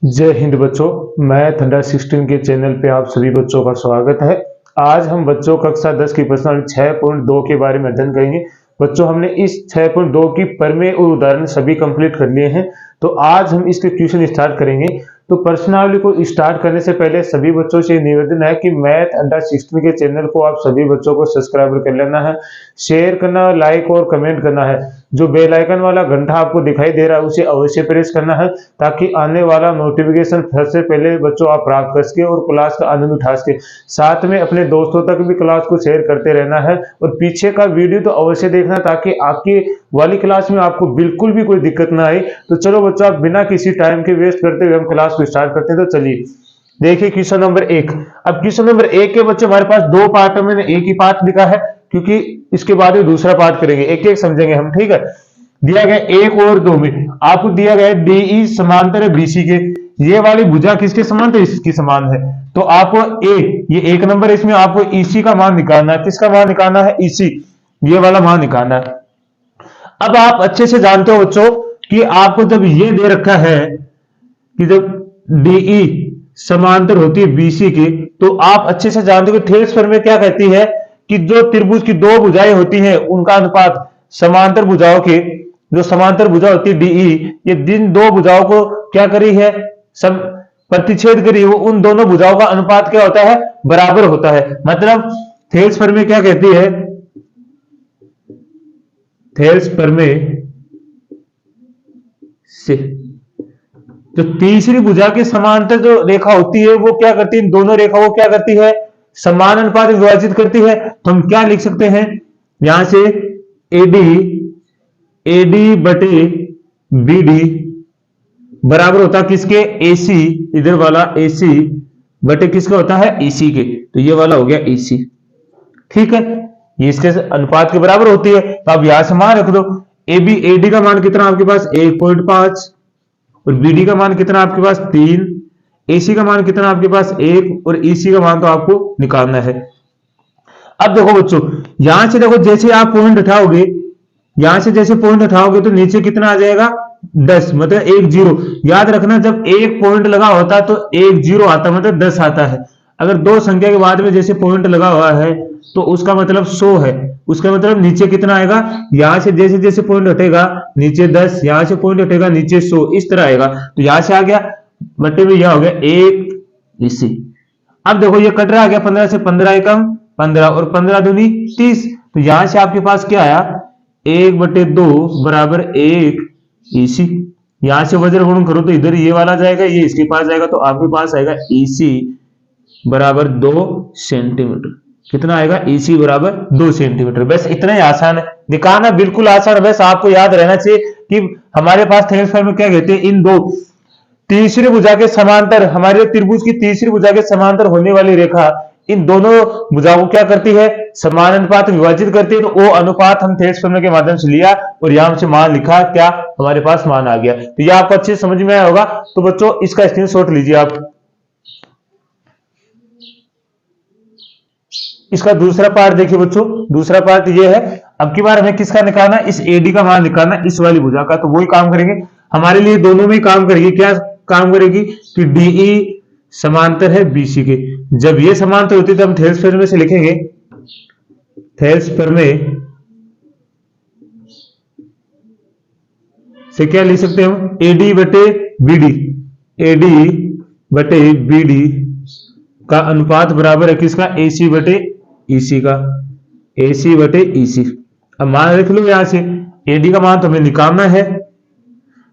जय हिंद बच्चों। Math under 16 के चैनल पे आप सभी बच्चों का स्वागत है। आज हम बच्चों कक्षा 10 की प्रश्न 6.2 के बारे में अध्ययन करेंगे। बच्चों हमने इस 6.2 की प्रमेय और उदाहरण सभी कंप्लीट कर लिए हैं, तो आज हम इसके ट्यूशन स्टार्ट करेंगे। तो प्रश्नावली को स्टार्ट करने से पहले सभी बच्चों से निवेदन है कि मैथ अंडर 16 के चैनल को आप सभी बच्चों को सब्सक्राइब कर लेना है, शेयर करना, लाइक और कमेंट करना है। जो बेल आइकन वाला घंटा आपको दिखाई दे रहा है उसे अवश्य प्रेस करना है, ताकि आने वाला नोटिफिकेशन सबसे पहले बच्चों आप प्राप्त कर सके और क्लास का आनंद उठा सके। साथ में अपने दोस्तों तक भी क्लास को शेयर करते रहना है और पीछे का वीडियो तो अवश्य देखना, ताकि आपकी वाली क्लास में आपको बिल्कुल भी कोई दिक्कत ना आए। तो चलो बच्चों, आप बिना किसी टाइम के वेस्ट करते हुए हम क्लास को स्टार्ट करते हैं। तो चलिए देखिए क्वेश्चन नंबर 1। अब क्वेश्चन नंबर 1 के बच्चे हमारे पास दो पार्ट में, मैंने एक ही पार्ट लिखा है क्योंकि इसके बाद में दूसरा पार्ट करेंगे, एक एक समझेंगे हम, ठीक है। दिया गया 1 और 2 में आपको दिया गया डीई समांतर है बीसी के। ये वाली भुजा किसके समान, तो इसकी समान है। तो आपको ये 1 नंबर, इसमें आपको ईसी का मान निकालना है। किसका मान निकालना है? ईसी, ये वाला मान निकालना है। अब आप अच्छे से जानते हो बच्चों कि आपको जब ये दे रखा है कि जब डीई समांतर होती है बीसी के, तो आप अच्छे से जानते हो कि थेल्स प्रमेय क्या कहती है कि जो त्रिभुज की दो भुजाएं होती हैं उनका अनुपात समांतर भुजाओं के, जो समांतर भुजा होती है डीई, ये जिन दो भुजाओं को क्या करी है, सब प्रतिच्छेद करी है, वो उन दोनों भुजाओं का अनुपात क्या होता है? बराबर होता है। मतलब थेल्स प्रमेय क्या कहती है? थेल्स प्रमेय से जो तीसरी भुजा के समांतर जो रेखा होती है वो क्या करती है? इन दोनों रेखाओं को क्या करती है? समान अनुपात में विभाजित करती है। तो हम क्या लिख सकते हैं यहां से? एडी बटे बीडी बराबर होता है किसके? एसी, इधर वाला एसी बटे किसका होता है? ईसी के। तो ये वाला हो गया ईसी, ठीक है। ये इसके अनुपात के बराबर होती है। तो आप यहां से मान रख दो। एडी का मान कितना आपके पास? 1.5, और बीडी का मान कितना आपके पास? 3, एसी का मान कितना आपके पास? 1, और ईसी का मान तो आपको निकालना है। अब देखो बच्चों, यहां से देखो, जैसे आप पॉइंट उठाओगे, यहां से जैसे पॉइंट उठाओगे तो नीचे कितना आ जाएगा? 10, मतलब 1 0। याद रखना, जब एक पॉइंट लगा होता है तो 1 0 आता, मतलब 10 आता है। अगर दो संख्या के बाद में जैसे पॉइंट लगा हुआ है तो उसका मतलब 100 है। उसका मतलब नीचे कितना आएगा? यहां से जैसे जैसे पॉइंट हटेगा नीचे 10, यहां से पॉइंट हटेगा नीचे 100, इस तरह आएगा। तो यहां से आ गया बटे में, यह हो गया 1 इसी। अब देखो ये कट रहा, आ गया 15 से 15 एकम 15, और 15 दूनी 30। तो यहां से आपके पास क्या आया? 1/2 बराबर 1 ईसी। यहां से वज्र गुण करो तो इधर ये वाला जाएगा, ये इसके पास जाएगा, तो आपके पास आएगा ईसी बराबर 2 सेंटीमीटर। कितना आएगा? ईसी बराबर 2 सेंटीमीटर। बस इतना ही आसान है, निकालना बिल्कुल आसान है। बस आपको याद रहना चाहिए कि हमारे पास थेल्स प्रमेय क्या कहते हैं, इन दो तीसरी भुजा के समांतर, हमारे त्रिभुज की तीसरी भुजा के समांतर होने वाली रेखा इन दोनों भुजाओं को क्या करती है? समान अनुपात विभाजित करती है। तो वो अनुपात हम थेल्स प्रमेय के माध्यम से लिया और यहां से मान लिखा, क्या हमारे पास मान आ गया। तो ये आपको अच्छे से समझ में आया होगा। तो बच्चों इसका स्क्रीनशॉट लीजिए आप। इसका दूसरा पार्ट देखिए बच्चों, दूसरा पार्ट ये है। अब की बार हमें किसका निकालना? इस एडी का मान निकालना, इस वाली भुजा का। तो वही काम करेंगे हमारे लिए, दोनों में ही काम करेगी। क्या काम करेगी कि डीई समांतर है बीसी के। जब ये समांतर होती है तो हम थेल्स प्रमेय से लिखेंगे, थेल्स प्रमेय से क्या लिख सकते हैं हम? एडी बटे बीडी, एडी बटे बीडी का अनुपात बराबर है किसका? एसी बटे ईसी का, एसी बटे ईसी। अब मान लिख लो यहां से, एडी का मान तो हमें निकालना है,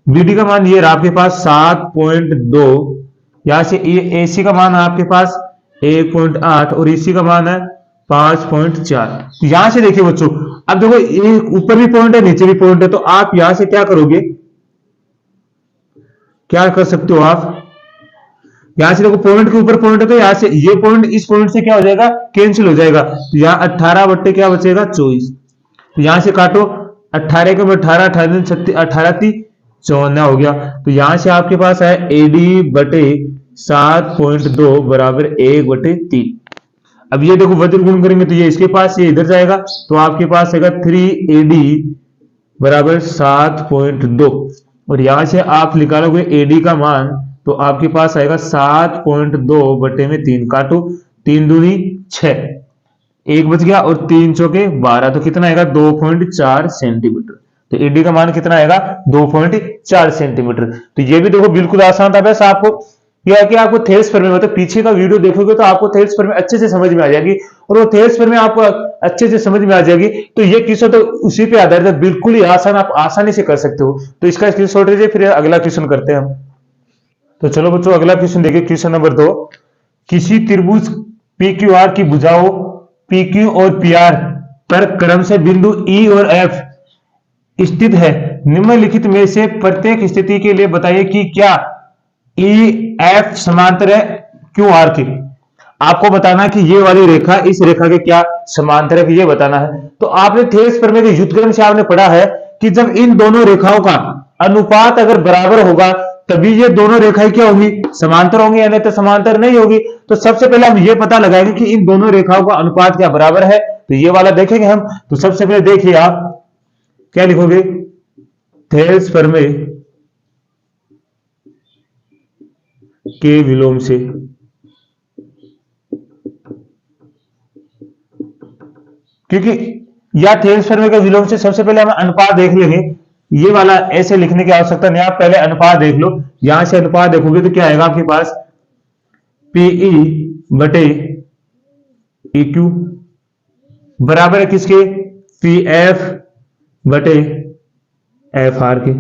बीडी का मान ये रहा आपके पास 7.2, यहां से ये एसी का मान है आपके पास 1.8, और ईसी का मान है 5.4। तो यहां से देखिए बच्चों, अब देखो ये ऊपर भी पॉइंट है नीचे भी पॉइंट है, तो आप यहां से क्या करोगे, क्या कर सकते हो आप? यहां से देखो पॉइंट के ऊपर पॉइंट है, तो यहां से ये पॉइंट इस पॉइंट से क्या हो जाएगा? कैंसिल हो जाएगा। तो यहां 18 बट्टे क्या बचेगा? 24। तो यहां से काटो, 18 के 18, 18 54 हो गया। तो यहां से आपके पास है एडी बटे 7.2 बराबर 1/3। अब ये देखो वज्र गुण करेंगे तो ये इसके पास, ये इधर जाएगा, तो आपके पास आएगा 3AD बराबर 7.2, और यहां से आप निकालोगे एडी का मान, तो आपके पास आएगा 7.2 बटे में 3 काटो, 3 दूनी 6, 1 बच गया, और 3 चौके 12, तो कितना आएगा 2.4 सेंटीमीटर। तो एडी का मान कितना आएगा 2.4 सेंटीमीटर। तो ये भी देखो बिल्कुल आसान था। बस आपको यह है कि आपको थेल्स पर में मतलब पीछे का वीडियो देखोगे तो आपको थेल्स पर में अच्छे से समझ में आ जाएगी, और वो थेल्स पर में आपको अच्छे से समझ में आ जाएगी। तो ये क्वेश्चन तो उसी पे आधारित है, बिल्कुल ही आसान, आप आसानी से कर सकते हो। तो इसका स्क्रीनशॉट लीजिए, फिर अगला क्वेश्चन करते हैं हम। तो चलो बच्चों अगला क्वेश्चन देखिए, क्वेश्चन नंबर 2। किसी त्रिभुज PQR की भुजाओं PQ और PR पर क्रम से बिंदु E और F स्थित है। निम्नलिखित में से प्रत्येक स्थिति के लिए बताइए कि क्या EF समांतर है QR के। आपको बताना कि ये वाली रेखा इस रेखा के क्या समांतर है, कि ये बताना है। तो आपने थेल्स प्रमेय के व्युत्क्रम से आपने पढ़ा है कि जब इन दोनों रेखाओं का अनुपात अगर बराबर होगा तभी ये दोनों रेखाएं क्या होंगी, समांतर होंगी, यानी तो समांतर नहीं होगी। तो सबसे पहले हम ये पता लगाएंगे कि इन दोनों रेखाओं का अनुपात क्या बराबर है। तो ये वाला देखेंगे हम। तो सबसे पहले देखिए आप क्या लिखोगे, थेल्स प्रमेय के विलोम से, क्योंकि या थेल्स प्रमेय के विलोम से सबसे पहले हम अनुपात देख लेंगे। ये वाला ऐसे लिखने की आवश्यकता नहीं, आप पहले अनुपात देख लो। यहां से अनुपात देखोगे तो क्या आएगा आपके पास, PE बटे EQ बराबर है किसके, PF बटे FR के।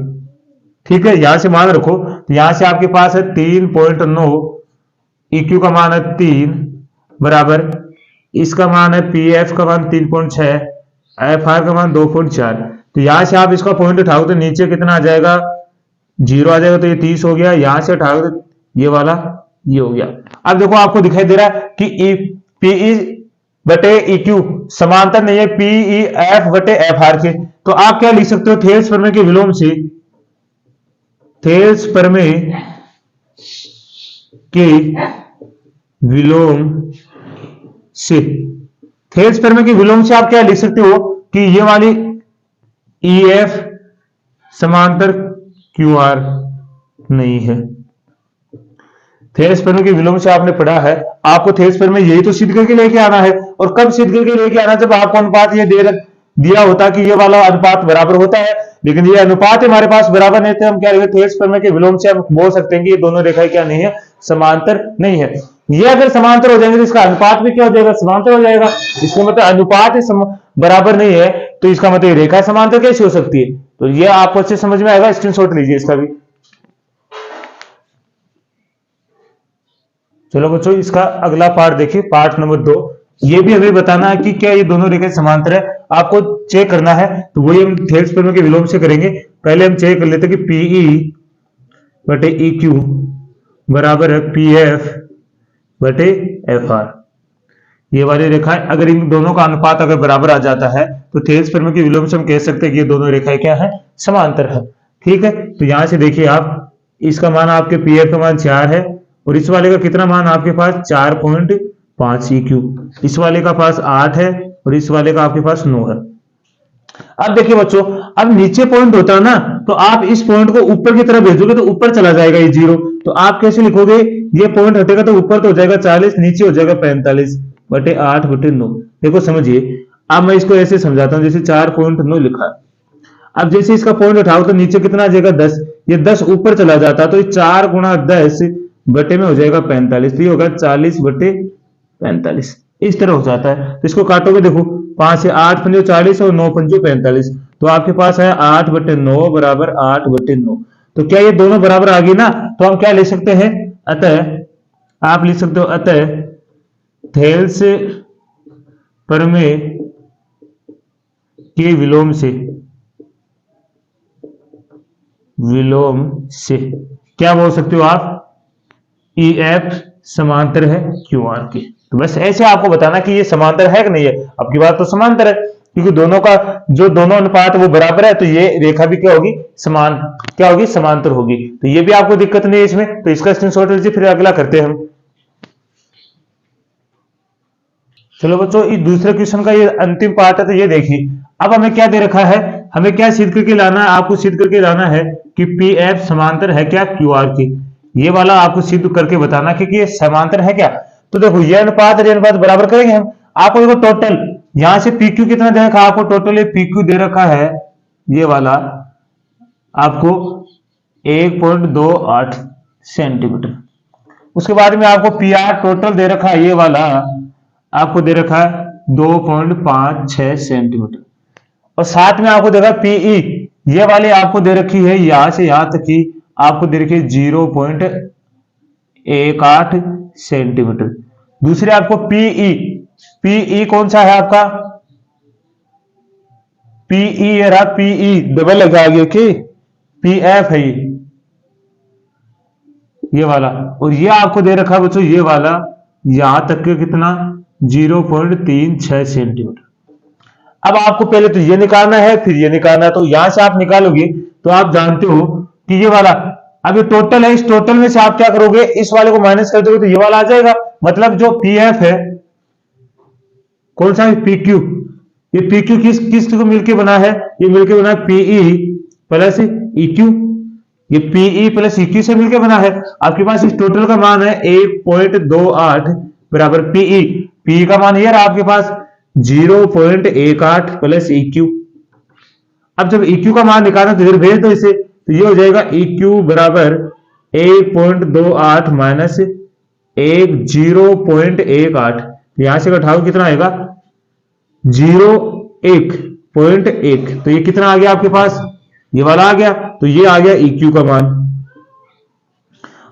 ठीक है, यहां से मान रखो। तो यहां से आपके पास है 3.9, EQ का मान है 3 बराबर, इसका मान है PF का मान 3.6, FR का मान 2.4। तो यहां से आप इसका पॉइंट उठाओगे तो नीचे कितना आ जाएगा, 0 आ जाएगा। तो ये 30 हो गया। यहां से उठाओगे तो ये वाला ये हो गया। अब देखो आपको दिखाई दे रहा है कि PE बटे EQ समांतर नहीं है PEF बटे FR के। तो आप क्या लिख सकते हो, थेल्स प्रमेय के विलोम से, थेल्स प्रमेय के विलोम से, थेल्स प्रमेय के विलोम से आप क्या लिख सकते हो कि ये वाली EF समांतर QR नहीं है। थेल्स प्रमेय के विलोम से आपने पढ़ा है, आपको थेल्स प्रमेय यही तो सिद्ध करके लेके आना है। और कब सिद्ध करके लेके आना, जब आपको अनुपात ये दिया होता कि ये वाला अनुपात बराबर होता है, लेकिन ये अनुपात हमारे पास बराबर नहीं थे। हम क्या करेंगे, थेल्स प्रमेय के विलोम से हम बोल सकते हैं कि ये दोनों रेखाएं क्या नहीं है, समांतर नहीं है। ये अगर समांतर हो जाएंगे तो इसका अनुपात भी क्या हो जाएगा, समांतर हो जाएगा। इसका मतलब अनुपात ही बराबर नहीं है, तो इसका मतलब रेखा समांतर कैसे हो सकती है। तो ये आपको अच्छे समझ में आएगा, स्क्रीनशॉट लीजिए इसका भी। चलो बच्चों इसका अगला पार्ट देखिए, पार्ट नंबर 2। ये भी हमें बताना है कि क्या ये दोनों रेखाएं समांतर है, आपको चेक करना है। तो वही हम थेल्स प्रमेय के विलोम से करेंगे। पहले हम चेक कर लेते हैं कि PE बटे EQ बराबर है PF बटे FR। ये वाली रेखाएं अगर इन दोनों का अनुपात अगर बराबर आ जाता है तो थेल्स प्रमेय के विलोम से हम कह सकते हैं कि ये दोनों रेखाएं क्या है, समांतर है। ठीक है, तो यहां से देखिए आप, इसका मान आपके PF का मान 4 है, और इस वाले का कितना मान आपके पास 4.5 EQ, इस वाले का पास 8 है, और इस वाले का आपके पास 9 है। अब देखिए बच्चों, अब नीचे पॉइंट होता है ना, तो आप इस पॉइंट को ऊपर की तरफ भेजोगे तो ऊपर चला जाएगा ये 0। तो आप कैसे लिखोगे, ये पॉइंट हटेगा तो ऊपर तो हो जाएगा 40, नीचे हो जाएगा 45 बटे 8 बटे 9। देखो समझिए, अब मैं इसको ऐसे समझाता हूं, जैसे 4.9 लिखा। अब जैसे इसका पॉइंट उठाओ तो नीचे कितना आ जाएगा 10, ये 10 ऊपर चला जाता तो 4 गुणा 10 बटे में हो जाएगा 45, तो ये होगा 40 बटे 45, इस तरह हो जाता है। तो इसको काटोगे, देखो 5 से 8 पंजो 40 और 9 पंजो 45, तो आपके पास है 8 बटे 9 बराबर 8 बटे 9। तो क्या ये दोनों बराबर आ गई ना, तो हम क्या ले सकते हैं, अतः आप लिख सकते हो, अतः थेल्स प्रमेय के विलोम से क्या बोल सकते हो आप, EF समांतर है QR के। तो बस ऐसे आपको बताना कि ये समांतर है कि नहीं है। अब की बात तो समांतर है, क्योंकि दोनों का जो दोनों अनुपात वो बराबर है, तो ये रेखा भी क्या होगी, क्या होगी, समांतर होगी। तो ये भी आपको दिक्कत नहीं है इसमें। तो इसका स्क्रीनशॉट लीजिए, फिर अगला करते हैं हम। चलो बच्चों, इस दूसरे क्वेश्चन का ये अंतिम पार्ट है, तो ये देखिए। अब हमें क्या दे रखा है, हमें क्या सिद्ध करके लाना है, आपको सिद्ध करके लाना है कि PF समांतर है क्या QR की। ये वाला आपको सिद्ध करके बताना कि ये समांतर है क्या। तो देखो ये अनुपात और ये अनुपात बराबर करेंगे हम। आपको देखो टोटल यहां से पी क्यू कितना दे रखा है, आपको टोटल पी क्यू दे रखा है ये वाला आपको 1.28 सेंटीमीटर। उसके बाद में आपको पी आर टोटल दे रखा है ये वाला आपको दे रखा है 2.56 सेंटीमीटर। और साथ में आपको देखा पीई ये वाली आपको दे रखी है यहां से यहां तक की आपको दे रखी है 0.18 सेंटीमीटर। दूसरे आपको पीई, पीई कौन सा है आपका, पीई ये रहा, पीई डबल लगा आगे कि पीएफ है ये वाला। और ये आपको दे रखा है बच्चों ये वाला यहां तक के कितना 0.36 सेंटीमीटर। अब आपको पहले तो ये निकालना है फिर ये निकालना है। तो यहां से आप निकालोगे तो आप जानते हो कि ये वाला अब ये टोटल है, इस टोटल में से आप क्या करोगे इस वाले को माइनस कर दोगे तो ये वाला आ जाएगा। मतलब जो पीएफ है कौन सा है पीक्यू, ये पीक्यू किस को मिलके बना है, ये मिलके बना है पीई प्लस इक्यू, ये पीई प्लस इक्यू से मिलके बना है। आपके पास इस टोटल का मान है 1.28 बराबर पीई, पीई का मान ये रहा आपके पास 0.18 प्लस इक्यू। अब जब इक्यू का मान निकालना तो इधर भेज दो इसे, तो ये हो जाएगा इक्यू बराबर 1.28 माइनस 0.18। यहां से घटाओ कितना आएगा 0.1। तो ये कितना आ गया आपके पास, ये वाला आ गया। तो ये आ गया EQ का मान।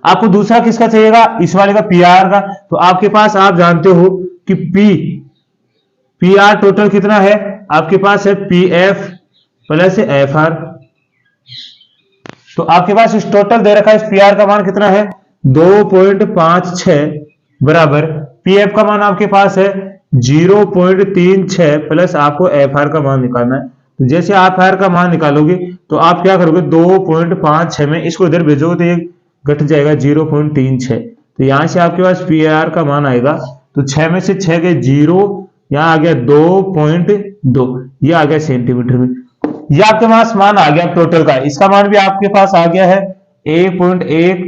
आपको दूसरा किसका चाहिएगा, इस वाले का PR का। तो आपके पास आप जानते हो कि PR टोटल कितना है आपके पास है PF प्लस FR। तो आपके पास इस टोटल दे रखा है, इस PR का मान कितना है 2.56 बराबर PF का मान आपके पास है 0.36 प्लस आपको FR का मान निकालना है। तो जैसे आप FR का मान निकालोगे तो आप क्या करोगे 2.56 में इसको इधर भेजोगे तो ये घट जाएगा 0.36। तो यहां से आपके पास PR का मान आएगा तो 6 में से 6 गए 0, यहां आ गया 2.2, ये आ गया सेंटीमीटर में। ये आपके पास मान आ गया टोटल का, इसका मान भी आपके पास आ गया है 1.1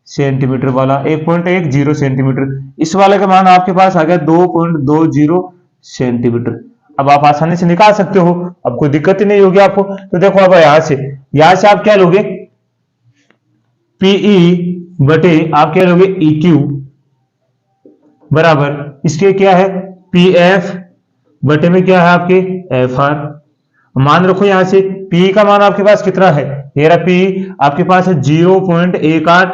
सेंटीमीटर वाला 1.10 सेंटीमीटर। इस वाले का मान आपके पास आ गया 2.20 सेंटीमीटर। अब आप आसानी से निकाल सकते हो, अब कोई दिक्कत ही नहीं होगी आपको। तो देखो अब यहां से आप क्या लोगे पीई बटे आप क्या लोगे EQ बराबर इसके क्या है PF बटे में क्या है आपके FR। मान रखो यहां से P का मान आपके पास कितना है, ये रहा P आपके पास है 0.18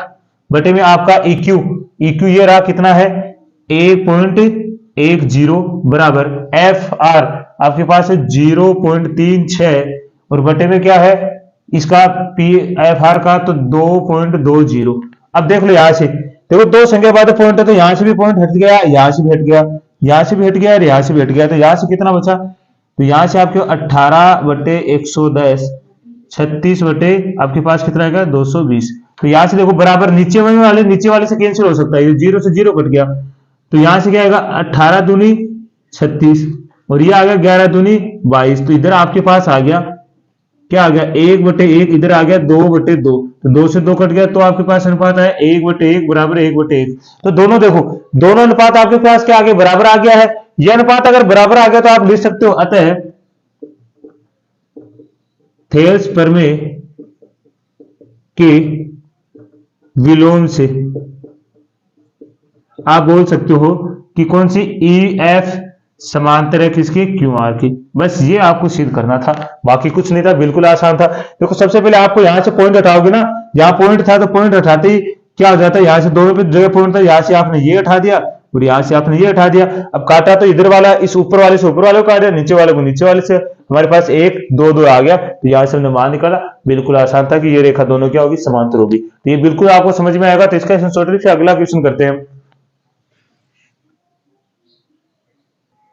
बटे में आपका EQ ये रहा कितना है 1.10 बराबर FR आपके पास है 0.36 और बटे में क्या है इसका PFR का तो 2.20। अब देख लो यहां से देखो दो संख्या बाद पॉइंट है तो यहां से भी पॉइंट हट गया, यहां से भी हट गया, यहां से भी हट गया और यहां से भी हट गया। तो यहां से कितना बचा, तो यहां से आपके 18/110 36 बटे आपके पास कितना आएगा 220। तो यहां से देखो बराबर नीचे वाले से कैंसिल हो सकता है, ये 0 से 0 कट गया। तो यहां से क्या आएगा 18 दूनी 36 और ये आ गया 11 दूनी 22। तो इधर आपके पास आ गया क्या आ गया 1/1, इधर आ गया 2/2। तो 2 से 2 कट गया तो आपके पास अनुपात है 1/1 बराबर 1/1। तो दोनों देखो दोनों अनुपात आपके पास क्या आ गया बराबर आ गया है। यह अनुपात अगर बराबर आ गया तो आप लिख सकते हो अतः थेल्स प्रमेय के विलोम से आप बोल सकते हो कि कौन सी EF समांतर है किसकी QR की। बस ये आपको सिद्ध करना था, बाकी कुछ नहीं था, बिल्कुल आसान था। देखो सबसे पहले आपको यहां से पॉइंट हटाओगे ना, यहाँ पॉइंट था तो पॉइंट हटाते ही क्या हो जाता है, यहाँ से दोनों पे जगह पॉइंट था, यहाँ से आपने ये हटा दिया और यहाँ से आपने ये हटा दिया। अब काटा तो इधर वाला इस ऊपर वाले से ऊपर वाले को काट दिया, नीचे वाले को नीचे वाले से, हमारे पास 1 2 2 आ गया। तो यहाँ से हमने मान निकाला, बिल्कुल आसान था कि ये रेखा दोनों क्या होगी समांतर होगी। तो ये बिल्कुल आपको समझ में आएगा। तो इसका शॉर्ट से अगला क्वेश्चन करते हैं।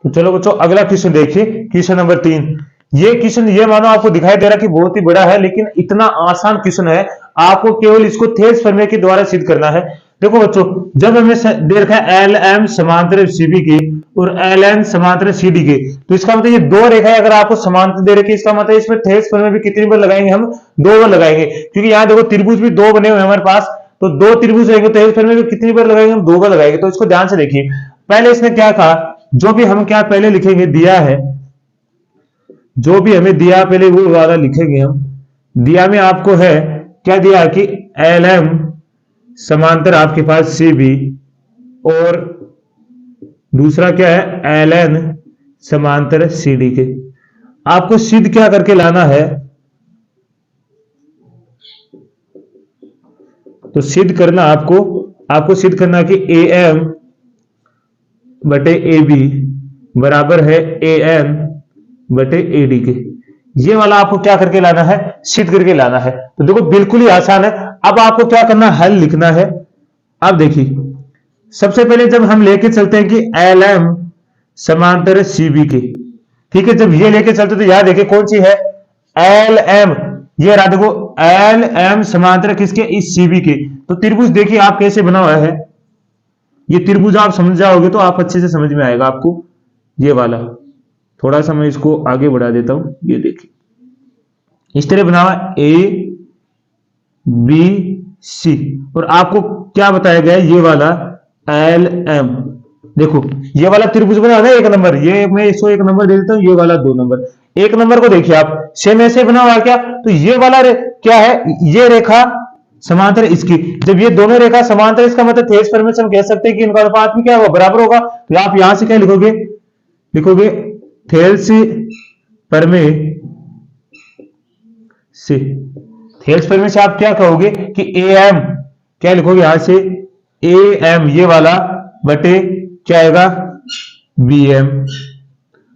तो चलो बच्चों अगला क्वेश्चन देखिए, क्वेश्चन नंबर 3। ये क्वेश्चन ये मानो आपको दिखाई दे रहा कि बहुत ही बड़ा है, लेकिन इतना आसान क्वेश्चन है, आपको केवल इसको थेल्स प्रमेय के द्वारा सिद्ध करना है। देखो बच्चों जब हमें दे रखा है LM समांतर CB के और LN समांतर CD के, तो इसका मतलब ये दो रेखाएं अगर आपको समांतर दे रखी है, इसका मतलब इसमें थेल्स प्रमेय भी कितनी बार लगाएंगे हम 2 बार लगाएंगे, क्योंकि यहाँ देखो त्रिभुज भी 2 बने हुए हमारे पास। तो दो त्रिभुज रहेंगे तो हेल्सफेयर में कितनी बार लगाएंगे, हम 2 बार लगाएंगे। तो इसको ध्यान से देखिए, पहले इसने क्या कहा, जो भी हम क्या पहले लिखेंगे दिया है, जो भी हमें दिया पहले वो वाला लिखेंगे हम। दिया में आपको है क्या दिया कि LM समांतर आपके पास CB, और दूसरा क्या है LN समांतर CD के। आपको सिद्ध क्या करके लाना है, तो सिद्ध करना आपको सिद्ध करना कि AM बटे AB बराबर है AN बटे AD के। ये वाला आपको क्या करके लाना है, सिद्ध करके लाना है। तो देखो बिल्कुल ही आसान है। अब आपको क्या करना है, हल लिखना है। अब देखिए, सबसे पहले जब हम लेके चलते हैं कि LM समांतर CB के, ठीक है, जब ये लेके चलते तो यहां देखिए कौन सी है LM, ये रहा देखो LM समांतर किसके, इस CB के। तो त्रिभुज देखिए आप कैसे बना हुआ है, ये त्रिभुज आप समझ जाओगे तो आप अच्छे से समझ में आएगा आपको। ये वाला थोड़ा सा मैं इसको आगे बढ़ा देता हूं, ये देखिए इस तरह बना हुआ ABC, और आपको क्या बताया गया है, ये वाला LM। देखो ये वाला त्रिभुज बना है 1 नंबर, ये मैं इसको 1 नंबर दे देता हूं, ये वाला 2 नंबर। 1 नंबर को देखिए आप सेम ऐसे बना हुआ क्या, तो ये वाला क्या है, ये रेखा समांतर इसकी। जब ये दोनों रेखा समांतर, इसका मतलब थेल्स प्रमेय से हम कह सकते हैं कि इनका अनुपात भी क्या होगा, बराबर होगा। तो आप यहां से क्या लिखोगे थेल्स प्रमेय से, थेल्स प्रमेय से आप क्या कहोगे कि AM क्या लिखोगे यहां से AM ये वाला बटे क्या आएगा BM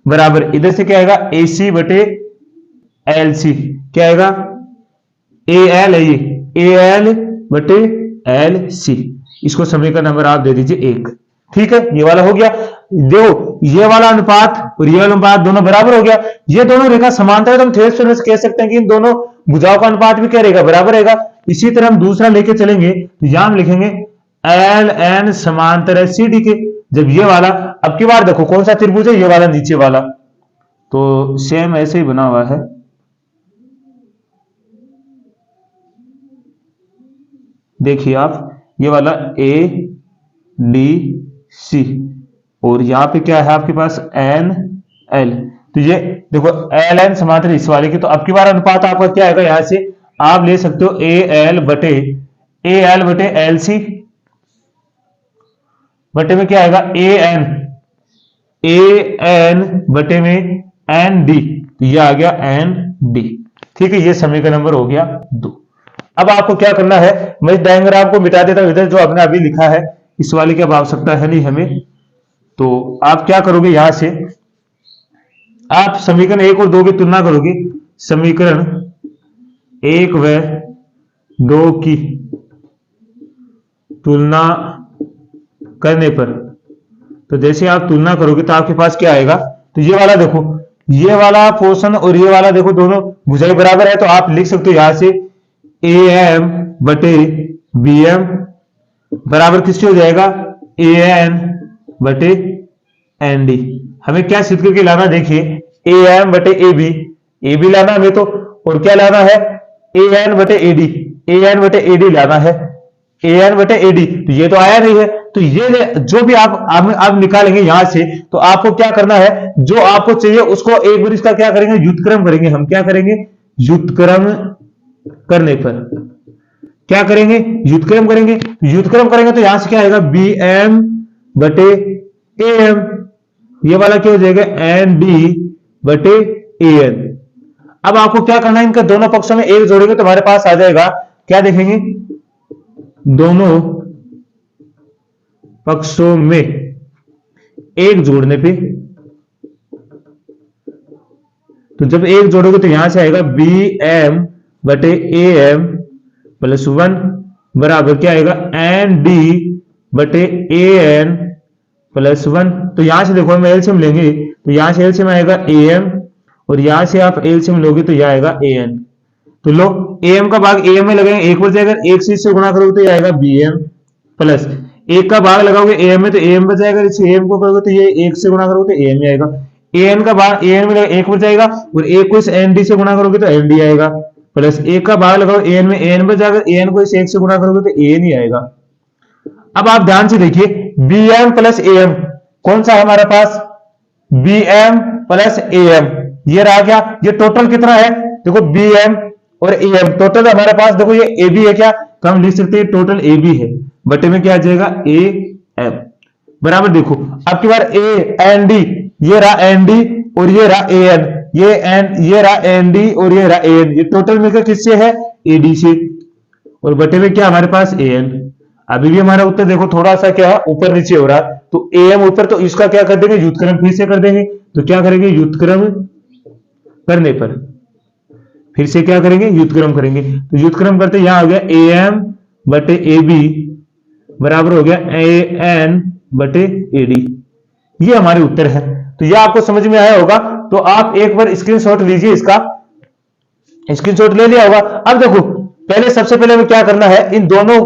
बराबर, इधर से क्या आएगा AC बटे LC, क्या आएगा AL है, ये AL बटे LC। इसको समीकरण नंबर आप दे दीजिए 1। ठीक है, ये वाला हो गया। देखो ये वाला अनुपात और ये वाला अनुपात दोनों बराबर हो गया। ये दोनों रेखा समांतर है तो हम थेल्स प्रमेय से कह सकते हैं कि इन दोनों भुजाओं का अनुपात भी क्या रहेगा, बराबर रहेगा। इसी तरह हम दूसरा लेके चलेंगे तो यहां हम लिखेंगे LN समांतर है CD के। जब ये वाला, अब की बार देखो कौन सा त्रिभुज है, ये वाला नीचे वाला, तो सेम ऐसे ही बना हुआ है। देखिए आप ये वाला ADC, और यहां पे क्या है आपके पास NL। तो ये देखो LN समांतर इस वाले की, तो अब की बार अनुपात आपका क्या आएगा, यहां से आप ले सकते हो AL बटे LC बटे में क्या आएगा AN बटे में ND, तो ये आ गया ND। ठीक है, ये समीकरण नंबर हो गया 2। अब आपको क्या करना है, मैं इस डायग्राम को मिटा देता हूं, इधर जो हमने अभी लिखा है इस वाले की अब आवश्यकता है नहीं हमें। तो आप क्या करोगे, यहां से आप समीकरण 1 और 2 की तुलना करोगे। समीकरण 1 व 2 की तुलना करने पर, तो जैसे आप तुलना करोगे तो आपके पास क्या आएगा, तो ये वाला देखो, ये वाला पोर्शन और ये वाला देखो दोनों भुजाएं बराबर है, तो आप लिख सकते हो यहां से AM बटे BM बराबर किससे हो जाएगा AN बटे ND। हमें क्या सिद्ध करके लाना, देखिए AM बटे AB लाना हमें तो, और क्या लाना है AN बटे AD लाना है, AN बटे AD। तो ये तो आया नहीं है, तो ये जो भी आप निकालेंगे यहां से, तो आपको क्या करना है, जो आपको चाहिए उसको एक बार इसका क्या करेंगे, व्युत्क्रम करेंगे। हम क्या करेंगे, व्युत्क्रम करने पर क्या करेंगे, व्युत्क्रम करेंगे। व्युत्क्रम करेंगे तो यहां से क्या आएगा BM बटे AM, ये वाला क्या हो जाएगा ND बटे AN। अब आपको क्या करना है, इनका दोनों पक्षों में 1 जोड़ेंगे तो हमारे पास आ जाएगा, क्या देखेंगे, दोनों पक्षों में 1 जोड़ने पे, तो जब 1 जोड़ोगे तो यहां से आएगा BM बटे AM प्लस 1 बराबर क्या आएगा ND बटे AN प्लस 1। तो यहां से देखो हम एलसीएम लेंगे, तो यहां से एलसीएम आएगा AM, और यहां से आप एलसीएम लोगे तो यह आएगा AN। तो लो AM का भाग AM में लगाएंगे, 1 बच जाएगा, 1 से इससे गुणा करोगे तो यह आएगा BM प्लस 1 का भाग लगाओगे AM में तो AM बच जाएगा, इसे AM को करोगे तो ये 1 से गुणा करोगे तो AM आएगा। AN का भाग AN में 1 बच जाएगा, और 1 को इस ND से गुणा करोगे तो ND आएगा। प्लस ए का भाग लगाओ एन में, एन बच जाएगा, एन को इस 1 से गुणा करोगे तो एन ही आएगा। अब आप ध्यान से देखिए, B M plus A M कौन सा है हमारे पास, B M plus A M, ये रहा क्या, ये टोटल कितना है, देखो बी एम और ए एम टोटल हमारे पास, देखो ये ए बी है क्या, तो हम लिख सकते हैं टोटल ए बी है, बटे में क्या आ जाएगा ए एम बराबर। देखो आपकी बार ए एन डी, ये रहा एन डी और ये रहा ए एन, ये रहा एन डी और ये रहा ए एन, ये टोटल मिलकर किससे है, ए डी से, और बटे में क्या हमारे पास ए एन। अभी भी हमारा उत्तर देखो थोड़ा सा क्या ऊपर नीचे हो रहा है, तो ए एम ऊपर, तो इसका क्या कर देंगे, व्युत्क्रम फिर से कर देंगे, तो क्या करेंगे, व्युत्क्रम करने पर फिर से क्या करेंगे, व्युत्क्रम करेंगे, तो व्युत्क्रम करते यहां हो गया ए एम बटे ए बी बराबर हो गया ए एन बटे ए डी, ये हमारे उत्तर है। तो यह आपको समझ में आया होगा, तो आप एक बार स्क्रीनशॉट लीजिए, इसका स्क्रीनशॉट ले लिया होगा। अब देखो पहले सबसे पहले हमें क्या करना है, इन दोनों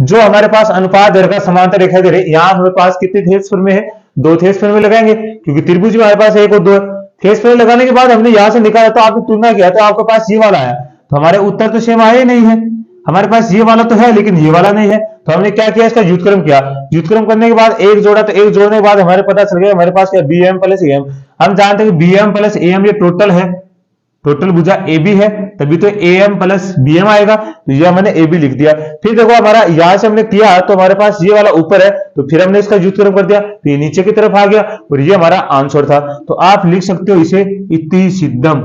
जो हमारे पास अनुपात रेखा समांतर रेखा दे रहे, यहां हमारे पास कितने थे में है, 2 थे में लगाएंगे, क्योंकि त्रिभुज में हमारे पास 1 और 2 थे में लगाने के बाद हमने यहां से निकाला, तो आपने तुलना किया तो आपके पास ये वाला आया, तो हमारे उत्तर तो सेम आए ही नहीं है, हमारे पास ये वाला तो है लेकिन ये वाला नहीं है, तो हमने क्या किया, इसका व्युत्क्रम किया, व्युत्क्रम करने के बाद एक जोड़ा, तो एक जोड़ने के बाद हमारे पता चल गया हमारे पास क्या, B M plus A M. हम जानते हैं कि B M plus A M ये टोटल है, टोटल भुजा ए बी है, तभी तो A M plus B M आएगा, तो यह मैंने ए बी लिख दिया। फिर देखो हमारा यहां से हमने किया तो हमारे पास ये वाला ऊपर है, तो फिर हमने इसका व्युत्क्रम कर दिया, तो ये नीचे की तरफ आ गया, और ये हमारा आंसर था। तो आप लिख सकते हो इसे इति सिद्धम,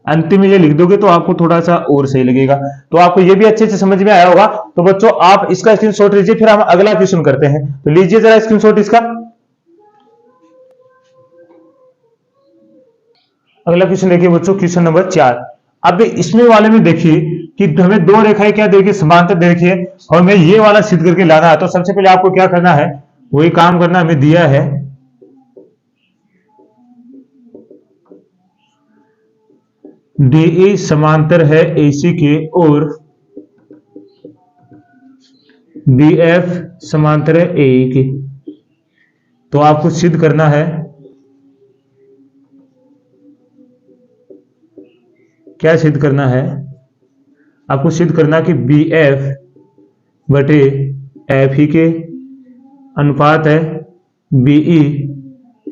अंतिम में ये लिख दोगे तो आपको थोड़ा सा और सही लगेगा। तो आपको ये भी अच्छे से समझ में आया होगा। तो बच्चों आप इसका स्क्रीनशॉट लीजिए, फिर हम अगला क्वेश्चन करते हैं। तो लीजिए जरा स्क्रीनशॉट इसका। अगला क्वेश्चन देखिए बच्चों, क्वेश्चन नंबर 4। अब इसमें वाले में देखिए कि हमें 2 रेखाएं क्या देखिए, समांतर देखिए, और हमें ये वाला सिद्ध करके लाना है। तो सबसे पहले आपको क्या करना है, वही काम करना हमें दिया है। DE समांतर है AC के और BF समांतर है AE के। तो आपको सिद्ध करना है, क्या सिद्ध करना है, आपको सिद्ध करना कि BF बटे FE के अनुपात है BE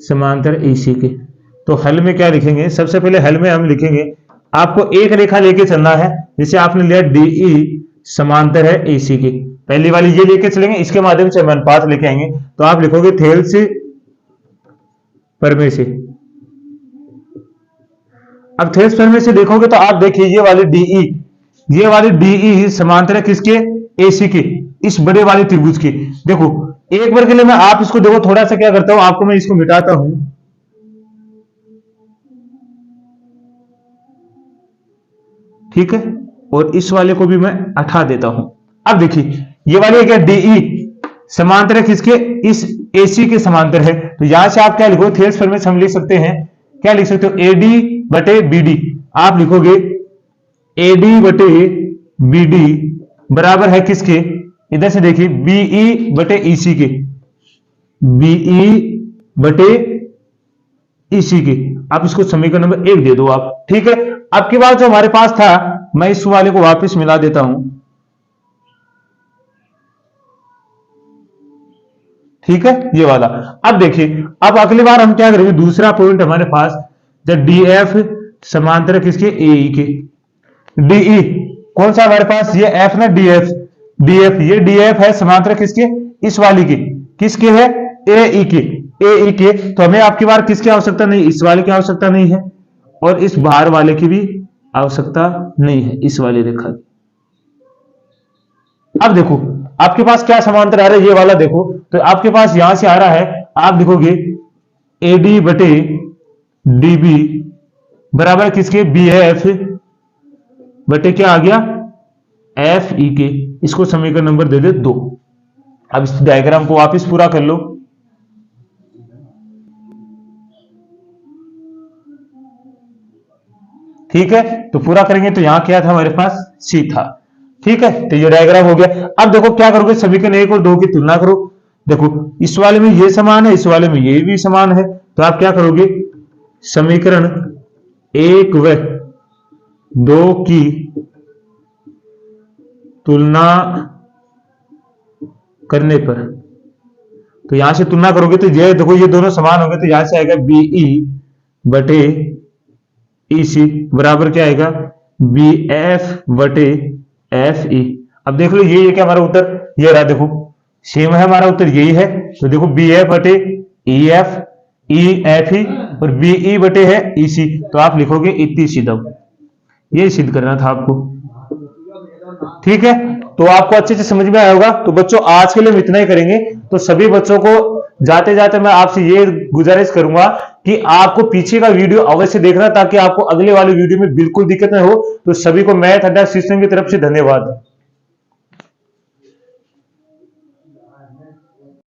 समांतर AC के। तो हल में क्या लिखेंगे, सबसे पहले हल में हम लिखेंगे, आपको एक रेखा लेके चलना है, जैसे आपने लिया DE समांतर है AC के, पहली वाली ये लेके चलेंगे, इसके माध्यम से हम अनुपात लेके आएंगे। तो आप लिखोगे थेल्स परमे से। अब थेल्स परमे से देखोगे तो आप देखिए ये वाली DE समांतर है किसके, AC के, इस बड़े वाले त्रिभुज के। देखो एक बार के लिए मैं आप इसको देखो थोड़ा सा क्या करता हूं, आपको मैं इसको मिटाता हूं, ठीक है, और इस वाले को भी मैं हटा देता हूं। अब देखिए ये वाली क्या, DE समांतर है किसके, इस AC के समांतर है। तो यहां से आप क्या लिखो, थेल्स परमे से हम लिख सकते हैं, क्या लिख सकते हो, AD बटे BD। आप लिखोगे AD बटे BD बराबर है किसके, इधर से देखिए BE बटे EC के, BE बटे EC के। आप इसको समीकरण नंबर 1 दे दो आप, ठीक है। अब की बार जो हमारे पास था, मैं इस वाले को वापस मिला देता हूं, ठीक है, ये वाला। अब देखिए अब अगली बार हम क्या करेंगे, दूसरा पॉइंट हमारे पास, जब DF समांतर है किसके, AE के। DE कौन सा हमारे पास, ये F ना, DF ये DF है समांतर किसके, इस वाली के, किसके है, AE के। तो हमें आपकी बार किसकी आवश्यकता नहीं, इस वाले की आवश्यकता नहीं है, और इस बाहर वाले की भी आवश्यकता नहीं है, इस वाली रेखा की। अब देखो आपके पास क्या समांतर आ रहा है, ये वाला देखो, तो आपके पास यहां से आ रहा है, आप देखोगे AD बटे DB बराबर किसके, BF बटे क्या आ गया, FE के। इसको समीकरण नंबर दे दे 2। अब इस डायग्राम को वापस पूरा कर लो, ठीक है। तो पूरा करेंगे तो यहां क्या था हमारे पास, C था, ठीक है। तो ये डायग्राम हो गया। अब देखो क्या करोगे, समीकरण 1 और 2 की तुलना करो। देखो इस वाले में ये समान है, इस वाले में ये भी समान है, तो आप क्या करोगे, समीकरण 1 व दो की तुलना करने पर, तो यहां से तुलना करोगे तो ये देखो ये दोनों समान होंगे, तो यहां से आएगा बीई बटे ईसी बराबर क्या आएगा, बी एफ बटे एफ ई। अब देख लो ये क्या हमारा उत्तर, ये रहा देखो सेम है हमारा उत्तर यही है। तो देखो बी एफ बटे ई एफ ई और बी ई बटे है ई सी, तो आप लिखोगे इतनी सीधा, ये सिद्ध करना था आपको। ठीक है, तो आपको अच्छे से समझ में आया होगा। तो बच्चों आज के लिए हम इतना ही करेंगे। तो सभी बच्चों को जाते जाते मैं आपसे ये गुजारिश करूंगा कि आपको पीछे का वीडियो अवश्य देखना, ताकि आपको अगले वाले वीडियो में बिल्कुल दिक्कत न हो। तो सभी को मैथ अड्डा सिस्टम की तरफ से धन्यवाद।